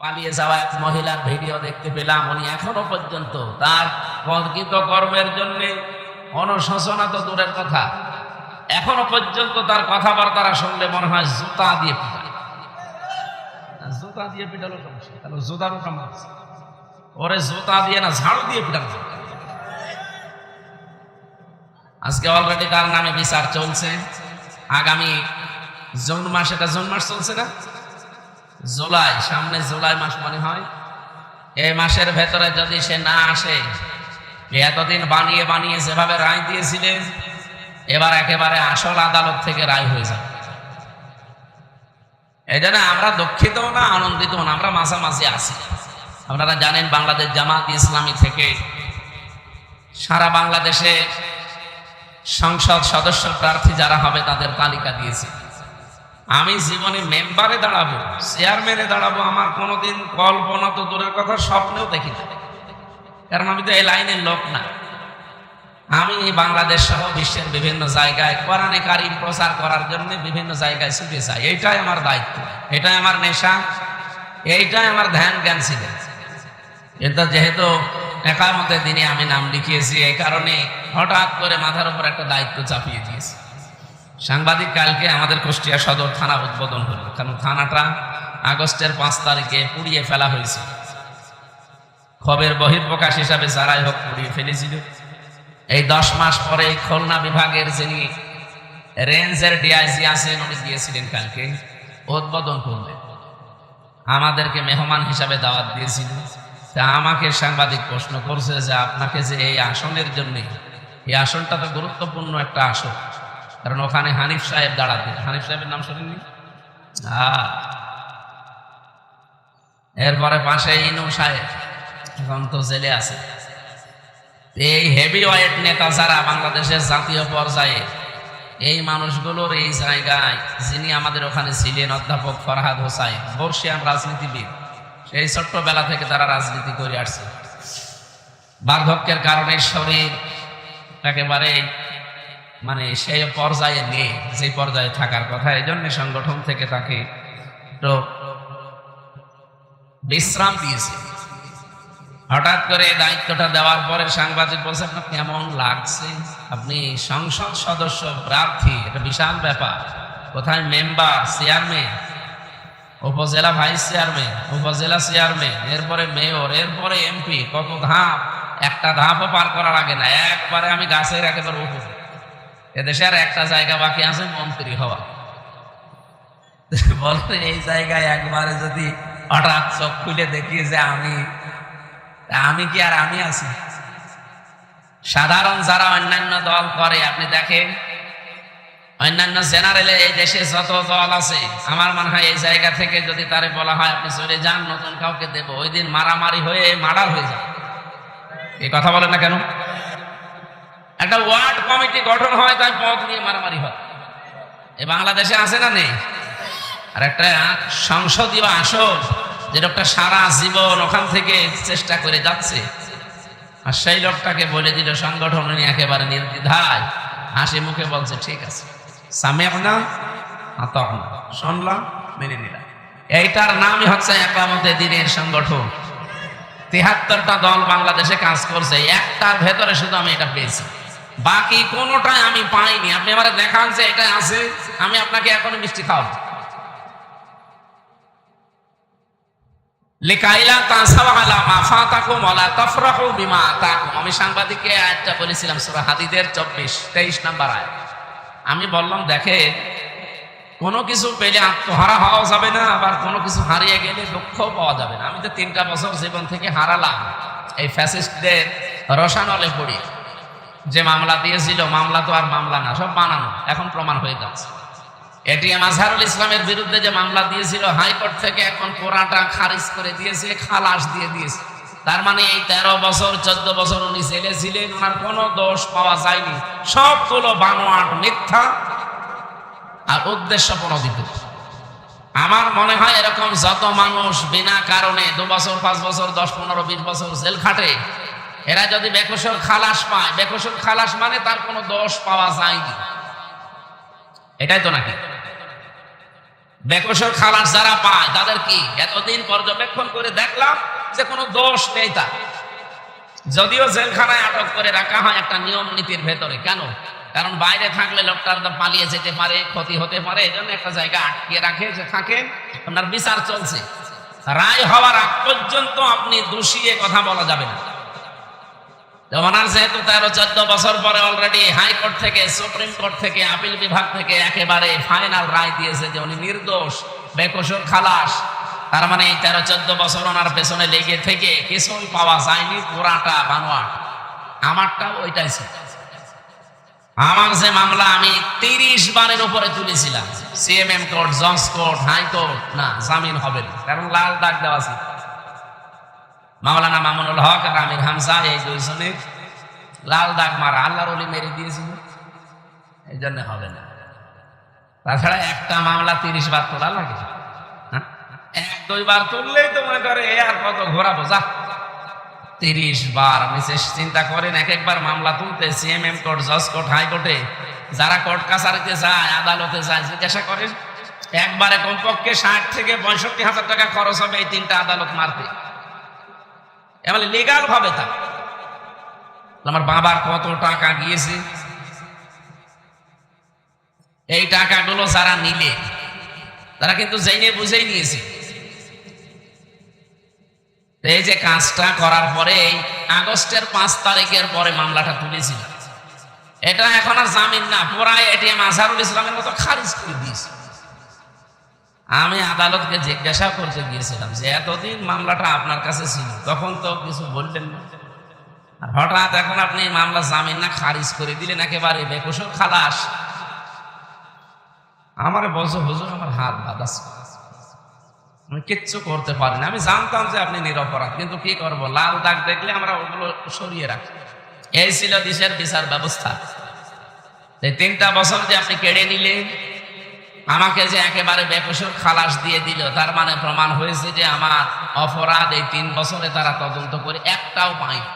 পালিয়ে যাওয়া এক মহিলার ভিডিও দেখতে পেলাম। উনি এখনো পর্যন্ত তার কর্তৃত কর্মের জন্য অনুশোচনা তো দূরের কথা, এখনো পর্যন্ত তার কথাবার্তা শুনলে মনে হয় জুতা দিয়ে পিটায়। জুতা দিয়ে পিটালো সমস্যা, তাহলে জুতারও কাম আছে। ওরে জুতা দিয়ে না, ঝাড়ু দিয়ে পিটানো। আজকে অলরেডি তার নামে বিচার চলছে। আগামী জুন মাস, এটা জুন মাস চলছে না, জুলাই, সামনে জুলাই মাস মনে হয়, এই মাসের ভেতরে যদি সে না আসে, এতদিন বানিয়ে বানিয়ে যেভাবে রায় দিয়েছিলেন, এবার একেবারে আসল আদালত থেকে রায় হয়ে যাবে। এই জন্য আমরা দুঃখিত না, আনন্দিত না, আমরা মাঝামাঝি আছি। আপনারা জানেন বাংলাদেশ জামাত ইসলামী থেকে সারা বাংলাদেশে সংসদ সদস্য প্রার্থী যারা হবে তাদের তালিকা দিয়েছে। আমি জীবনে মেম্বারে দাঁড়াবো, চেয়ারম্যানে দাঁড়াবো, আমার কোনোদিন কল্পনা তো দূরের কথা, স্বপ্নেও দেখি না। কারণ আমি তো এই লাইনের লোক না। আমি বাংলাদেশ সহ বিশ্বের বিভিন্ন জায়গায় কোরআনে কারিম প্রচার করার জন্য বিভিন্ন জায়গায় ছুটে যাই। এইটাই আমার দায়িত্ব, এটাই আমার নেশা, এইটাই আমার ধ্যান জ্ঞান ছিল। কিন্তু যেহেতু একামতের দিনে আমি নাম লিখিয়েছি, এই কারণে হঠাৎ করে মাথার উপর একটা দায়িত্ব চাপিয়ে দিয়েছি। সাংবাদিক কালকে আমাদের কুষ্টিয়া সদর থানা উদ্বোধন হলো, কারণ থানাটা আগস্টের 5 তারিখে পুড়িয়ে ফেলা হয়েছে। খবরের বহিঃপ্রকাশ হিসাবে যারাই হোক পুড়িয়ে ফেলেছিল। এই 10 মাস পরে খুলনা বিভাগের যিনি রেঞ্জের ডিআইজি আছেন, উনি গিয়েছিলেন কালকে উদ্বোধন করলেন, আমাদেরকে মেহমান হিসাবে দাওয়াত দিয়েছিল। তা আমাকে সাংবাদিক প্রশ্ন করছে যে আপনাকে যে এই আসনের জন্য, এই আসনটা তো গুরুত্বপূর্ণ একটা আসন, কারণ ওখানে হানিফ সাহেব দাঁড়াতেন। হানিফ সাহেবের নাম শোনেননি? এরপরে পাশে ইনু সাহেব, এখন তো জেলে আছে। এই হেভি ওয়েট নেতা যারা বাংলাদেশের জাতীয় পর্যায়ে, এই মানুষগুলোর এই জায়গায় যিনি আমাদের ওখানে ছিলেন অধ্যাপক ফরহাদ হোসাইন, বর্ষিয়ান রাজনীতিবিদ, সেই ছোট্টবেলা থেকে তারা রাজনীতি করে আসছে। বার্ধক্যের কারণে শরীর একেবারে মানে সেই পর্যায়ে নেই যে পর্যায়ে থাকার কথা। এই জন্য সংগঠন থেকে তাকে একটু বিশ্রাম দিয়েছে। হঠাৎ করে দায়িত্বটা দেওয়ার পরে সাংবাদিক বলছে আপনার কেমন লাগছে? আপনি সংসদ সদস্য প্রার্থী, এটা বিশাল ব্যাপার। কোথায় মেম্বার, চেয়ারম্যান, উপজেলা ভাইস চেয়ারম্যান, উপজেলা চেয়ারম্যান, এরপরে মেয়র, এরপরে এমপি, কত ধাপ! একটা ধাপও পার করার আগে না, একবারে আমি গাছের একেবারে উপরে। এদেশে আর একটা জায়গা বাকি আছে, মন্ত্রী হওয়া। বলেন এই জায়গায় একবারে যদি হঠাৎ চোখ খুলে দেখি যে আমি কি আর আমি আছি? সাধারণ যারা অন্যান্য দল করে, আপনি দেখেন অন্যান্য জেনারেলে এই দেশে যত দল আছে, আমার মনে হয় এই জায়গা থেকে যদি তারে বলা হয় আপনি চলে যান, নতুন কাউকে দেব, ওই দিন মারামারি হয়ে মার্ডার হয়ে যায়। এই কথা বলেন না কেন? একটা ওয়ার্ড কমিটি গঠন হয়, তাই পদ নিয়ে মারামারি হয়। এই বাংলাদেশে আছে না নেই? আর একটা সংসদীয় আসন, যে লোকটা সারা জীবন ওখান থেকে চেষ্টা করে যাচ্ছে, আর সেই লোকটাকে বলে দিল সংগঠন নিয়ে একেবারে নির্দ্বিধায় হাসি মুখে বলছে ঠিক আছে, সামিআনা আতা'না, শুনলাম মেনে নিলাম। এইটার নামই হচ্ছে একামতে দ্বীনের সংগঠন। ৭৩টা দল বাংলাদেশে কাজ করছে, একটার ভেতরে শুধু আমি এটা পেয়েছি, বাকি কোনোটাই আমি পাইনি। আপনি আমার দেখান যে এটা আছে, আমি আপনাকে এখনো মিষ্টি খাওয়াবো। আমি সাংবাদিককে আয়াতটা বলেছিলাম সূরা হাদীদের 23 নম্বর আয়াত। আমি বললাম দেখে, কোনো কিছু পেলে আত্মহারা হওয়া যাবে না, আবার কোনো কিছু হারিয়ে গেলে দুঃখ পাওয়া যাবে না। আমি তো 3টা বছর জীবন থেকে হারালাম এই ফ্যাসিস্টদের রসানলে পড়ি। যে মামলা দিয়েছিল, মামলা তো আর মামলা না, সব বানানো, এখন প্রমাণ হয়ে যাচ্ছে। এটিএম আজহারুল ইসলামের বিরুদ্ধে যে মামলা দিয়েছিল হাইকোর্ট থেকে, এখন পুরাটা খারিজ করে দিয়েছে, খালাস দিয়ে দিয়েছে। তার মানে এই 13 বছর 14 বছর উনি জেলে ছিলেন, ওনার কোনো দোষ পাওয়া যায়নি, সবগুলো বানোয়াট, মিথ্যা আর উদ্দেশ্য প্রণোদিত। আমার মনে হয় এরকম যত মানুষ বিনা কারণে 2 বছর 5 বছর 10 15 20 বছর জেল খাটে, এরা যদি বেকসুর খালাস পায়, বেকসুর খালাস মানে তার কোনো দোষ পাওয়া যায়নি, এটাই তো নাকি? বেকসুর খালাস যারা পায় তাদের কি এতদিন পর্যবেক্ষণ করে দেখলাম যে কোনো দোষ নেই তার, যদিও জেলখানায় আটক করে রাখা হয় একটা নিয়ম নীতির ভেতরে। কেন? কারণ বাইরে থাকলে লোকটার পালিয়ে যেতে পারে, ক্ষতি হতে পারে, এই জন্য একটা জায়গা আটকে রাখে যে থাকেন, আপনার বিচার চলছে, রায় হওয়ার আগ পর্যন্ত আপনি দোষী কথা বলা যাবে না। ওনার যেহেতু 13-14 বছর পরে অলরেডি হাইকোর্ট থেকে, সুপ্রিম কোর্ট থেকে, আপিল বিভাগ থেকে একেবারে ফাইনাল রায় দিয়েছে যে উনি নির্দোষ, বেকসুর খালাস, তার মানে এই 13-14 বছর ওনার পেছনে লেগে থেকে কিছুই পাওয়া যায়নি, পুরাটা বানোয়াট। আমারটাও ওইটাই ছিল। আমার যে মামলা আমি 30 বারের উপরে তুলেছিলাম, সিএমএম কোর্ট, জজ কোর্ট, হাইকোর্ট, না জামিন হবে না, কারণ লাল দাগ দেওয়া ছিল। মাওলানা মামুনুল হক আর আমির হামজা এই দুইজনে লাল দাগ মারা, আল্লাহর ওলি মেরে দিয়েছিল, এই জন্য হবে না। তাছাড়া একটা মামলা 30 বার তোলা লাগে, 1-2 বার তুললেই তো মনে করে আর কত ঘোরাবো, যা 30 বার। আপনি চিন্তা করেন, এক একবার মামলা তুলতে সিএমএম কোর্ট, জজ কোর্ট, হাইকোর্টে যারা কোর্ট কাছারিতে যায়, আদালতে যায়, জিজ্ঞাসা করেন একবারে কমপক্ষে 60 থেকে 65 হাজার টাকা খরচ হবে এই 3টা আদালত মারতে, এমন লিগাল ভাবে। তা আমার বাবার কত টাকা গিয়েছে, এই টাকাগুলো যারা নিলে তারা কিন্তু জেনে বুঝেই নিয়েছে। এই যে কাজটা করার পরে আগস্টের 5 তারিখের পরে মামলাটা তুলেছিল, এটা এখন আর জামিন না, পুরাই এটিএম আজহারুল ইসলামের মতো খারিজ করে দিয়েছে। আমি আদালতকে জিজ্ঞাসা করতে গিয়েছিলাম যে এতদিন মামলাটা আপনার কাছে ছিল, তখন তো কিছু বললেন না, আর হঠাৎ এখন আপনি মামলা জামিন না খারিজ করে দিলেন, একেবারে বেকসুর খালাস। আমার বলছো হুজুর আমার হাত বাঁধা, আমি কিচ্ছু করতে পারি না। আমি জানতাম যে আপনি নিরপরাধ, কিন্তু কি করব, লাল দাগ দেখলে আমরা ওগুলো সরিয়ে রাখি। এই ছিল দেশের বিচার ব্যবস্থা। এই 3টা বছর যে আপনি কেড়ে নিলেন, আমাকে যে একেবারে বেকসুর খালাস দিয়ে দিল, তার মানে প্রমাণ হয়েছে যে আমার অপরাধ এই 3 বছরে তারা তদন্ত করে একটাও পায়নি।